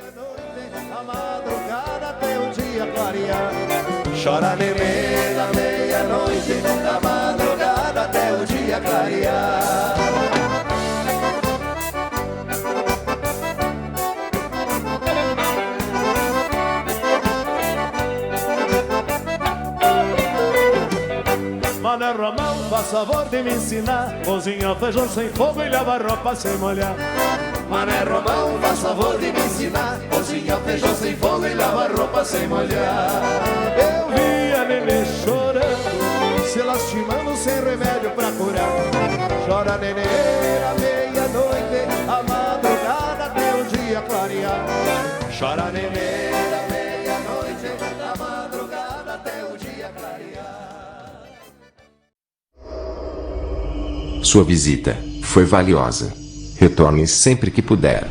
A madrugada até o dia clarear. Chora neném da meia-noite, da madrugada até o dia clarear. Mané Romão, faz favor de me ensinar, cozinhar feijão sem fogo e lavar roupa sem molhar. Mané Romão, faz favor de me ensinar, cozinhar feijão sem fogo e lavar roupa sem molhar. Eu vi a nenê chorando, se lastimando sem remédio pra curar. Chora nenê à meia-noite, a madrugada até o dia clarear. Chora nenê à meia-noite, a madrugada até o dia clarear. Sua visita foi valiosa. Retorne sempre que puder.